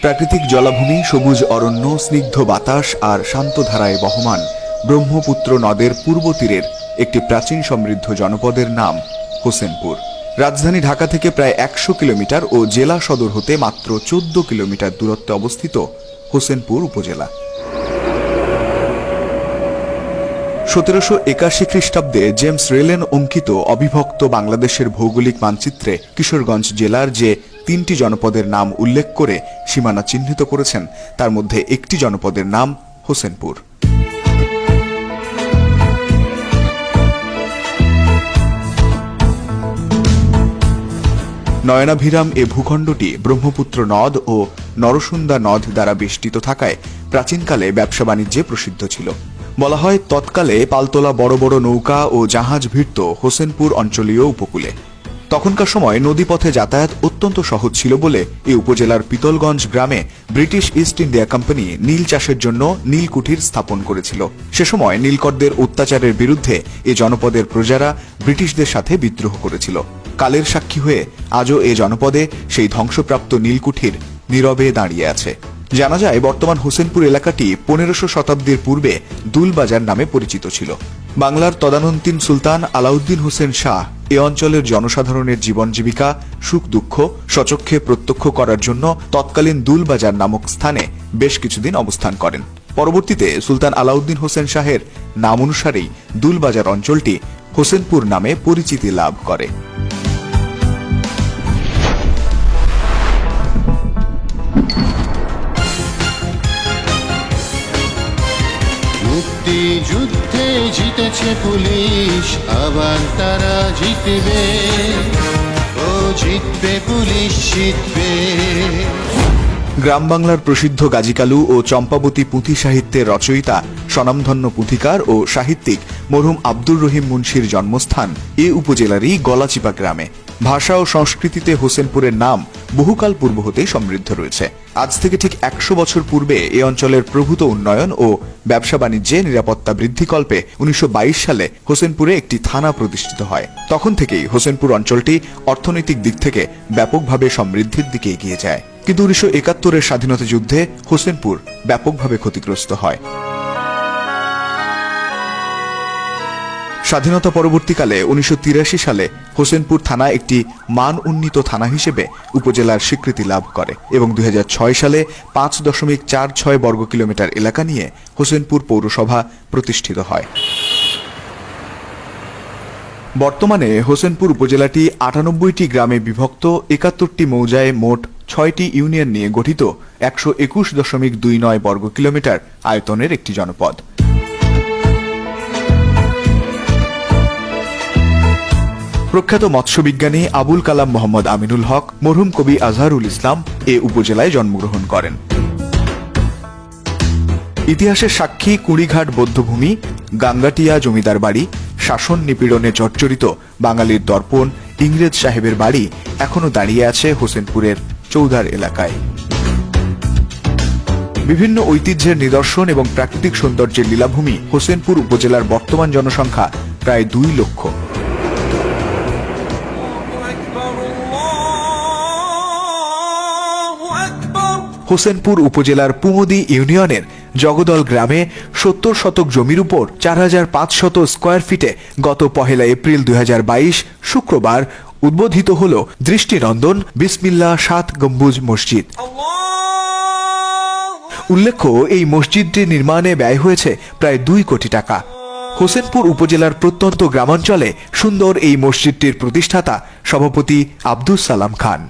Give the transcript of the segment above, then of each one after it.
প্রাকৃতিক জলাভূমি, সবুজ অরণ্য, স্নিগ্ধ বাতাস আর শান্ত ধারায় বহমান ব্রহ্মপুত্র নদের পূর্ব তীরের একটি প্রাচীন সমৃদ্ধ জনপদের নাম হোসেনপুর। রাজধানী ঢাকা থেকে প্রায় ১০০ কিলোমিটার ও জেলা সদর হতে মাত্র ১৪ কিলোমিটার দূরত্বে অবস্থিত হোসেনপুর উপজেলা। ১৭৮১ খ্রিস্টাব্দে জেমস রেলেন অঙ্কিত অবিভক্ত বাংলাদেশের ভৌগোলিক মানচিত্রে কিশোরগঞ্জ জেলার যে ৩টি জনপদের নাম উল্লেখ করে সীমানা চিহ্নিত করেছেন, তার মধ্যে একটি জনপদের নাম হোসেনপুর। নয়নাভিরাম এ ভূখণ্ডটি ব্রহ্মপুত্র নদ ও নরসুন্দা নদ দ্বারা বেষ্টিত থাকায় প্রাচীনকালে ব্যবসা বাণিজ্যে প্রসিদ্ধ ছিল। বলা হয়, তৎকালে পালতোলা বড় বড় নৌকা ও জাহাজ ভিড়ত হোসেনপুর অঞ্চলীয় উপকূলে। তখনকার সময় নদীপথে যাতায়াত অত্যন্ত সহজ ছিল বলে এই উপজেলার পিতলগঞ্জ গ্রামে ব্রিটিশ ইস্ট ইন্ডিয়া কোম্পানি নীল চাষের জন্য নীল কুঠির স্থাপন করেছিল। সে সময় নীলকরদের অত্যাচারের বিরুদ্ধে এ জনপদের প্রজারা ব্রিটিশদের সাথে বিদ্রোহ করেছিল। কালের সাক্ষী হয়ে আজও এ জনপদে সেই ধ্বংসপ্রাপ্ত নীলকুঠির নীরবে দাঁড়িয়ে আছে। জানা যায়, বর্তমান হোসেনপুর এলাকাটি ১৫০০ শতাব্দীর পূর্বে দুলবাজার নামে পরিচিত ছিল। বাংলার তদানীন্তন সুলতান আলাউদ্দিন হোসেন শাহ এ অঞ্চলের জনসাধারণের জীবন জীবিকা, সুখ দুঃখ স্বচক্ষে প্রত্যক্ষ করার জন্য তৎকালীন দুলবাজার নামক স্থানে বেশ কিছুদিন অবস্থান করেন। পরবর্তীতে সুলতান আলাউদ্দিন হোসেন শাহের নাম অনুসারেই দুলবাজার অঞ্চলটি হোসেনপুর নামে পরিচিতি লাভ করে। যুদ্ধে জিতেছে পুলিশ, আবার তারা জিতবে, ও জিতবে, পুলিশ জিতবে। গ্রাম বাংলার প্রসিদ্ধ গাজীকালু ও চম্পাবতী পুঁথি সাহিত্যের রচয়িতা, স্বনামধন্য পুঁথিকার ও সাহিত্যিক মরহুম আব্দুর রহিম মুন্সির জন্মস্থান এ উপজেলারই গলাচিপা গ্রামে। ভাষা ও সংস্কৃতিতে হোসেনপুরের নাম বহুকাল পূর্ব হতেই সমৃদ্ধ রয়েছে। আজ থেকে ঠিক ১০০ বছর পূর্বে এ অঞ্চলের প্রভূত উন্নয়ন ও ব্যবসা বাণিজ্যে নিরাপত্তা বৃদ্ধিকল্পে ১৯২২ সালে হোসেনপুরে একটি থানা প্রতিষ্ঠিত হয়। তখন থেকেই হোসেনপুর অঞ্চলটি অর্থনৈতিক দিক থেকে ব্যাপকভাবে সমৃদ্ধির দিকে এগিয়ে যায়। কিন্তু ১৯৭১-এর স্বাধীনতা যুদ্ধে হোসেনপুর ব্যাপকভাবে ক্ষতিগ্রস্ত হয়। স্বাধীনতা পরবর্তীকালে ১৯৮৩ সালে হোসেনপুর থানা একটি মান উন্নীত থানা হিসেবে উপজেলার স্বীকৃতি লাভ করে এবং ২০০৬ সালে ৫.৪৬ বর্গ কিলোমিটার এলাকা নিয়ে হোসেনপুর পৌরসভা প্রতিষ্ঠিত হয়। বর্তমানে হোসেনপুর উপজেলাটি ৯৮টি গ্রামে বিভক্ত, ৭১টি মৌজায় মোট ৬টি ইউনিয়ন নিয়ে গঠিত ১২১.২৯ বর্গ কিলোমিটার আয়তনের একটি জনপদ। প্রখ্যাত মৎস্যবিজ্ঞানী আবুল কালাম মোহাম্মদ আমিনুল হক, মরহুম কবি আজহারুল ইসলাম এ উপজেলায় জন্মগ্রহণ করেন। ইতিহাসের সাক্ষী কুড়িঘাট বৌদ্ধভূমি, গাঙ্গাটিয়া জমিদার বাড়ি, শাসন নিপীড়নে জর্জরিত বাঙালির দর্পণ ইংরেজ সাহেবের বাড়ি এখনো দাঁড়িয়ে আছে হোসেনপুরের চৌধার এলাকায়। বিভিন্ন ঐতিহ্যের নিদর্শন এবং প্রাকৃতিক সৌন্দর্যের লীলাভূমি হোসেনপুর উপজেলার বর্তমান জনসংখ্যা প্রায় ২ লক্ষ। হোসেনপুর উপজেলার পুমদি ইউনিয়নের জগদল গ্রামে ৭০ শতক জমির উপর ৪৫০০ স্কয়ার ফিটে গত ১ এপ্রিল ২০২২ শুক্রবার উদ্বোধিত হল দৃষ্টিনন্দন বিসমিল্লাহ ৭ গম্বুজ মসজিদ। উল্লেখ্য, এই মসজিদটি নির্মাণে ব্যয় হয়েছে প্রায় ২ কোটি টাকা। হোসেনপুর উপজেলার প্রত্যন্ত গ্রামাঞ্চলে সুন্দর এই মসজিদটির প্রতিষ্ঠাতা সভাপতি আব্দুস সালাম খান।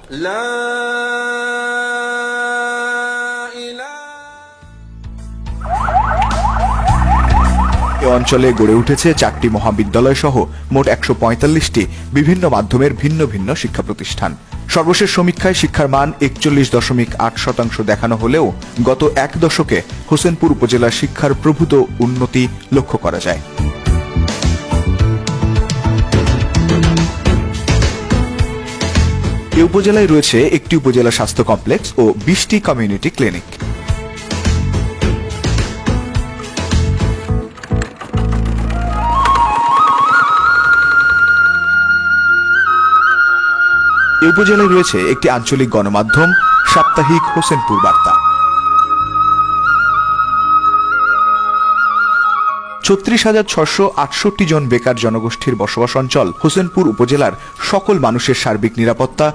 এ অঞ্চলে গড়ে উঠেছে ৪টি মহাবিদ্যালয় সহ মোট ১৪৫টি বিভিন্ন মাধ্যমের ভিন্ন ভিন্ন শিক্ষা প্রতিষ্ঠান। সর্বশেষ সমীক্ষায় শিক্ষার মান ৪১.৮% দেখানো হলেও গত ১ দশকে হোসেনপুর উপজেলার শিক্ষার প্রভূত উন্নতি লক্ষ্য করা যায়। এ উপজেলায় রয়েছে একটি উপজেলা স্বাস্থ্য কমপ্লেক্স ও ২০টি কমিউনিটি ক্লিনিক। এ এই উপজেলায় রয়েছে একটি আঞ্চলিক গণমাধ্যম সাপ্তাহিক হোসেনপুর বার্তা। ৩৬,৬৬৮ জন বেকার জনগোষ্ঠীর বসবাস অঞ্চল হোসেনপুর উপজেলার সকল মানুষের সার্বিক নিরাপত্তা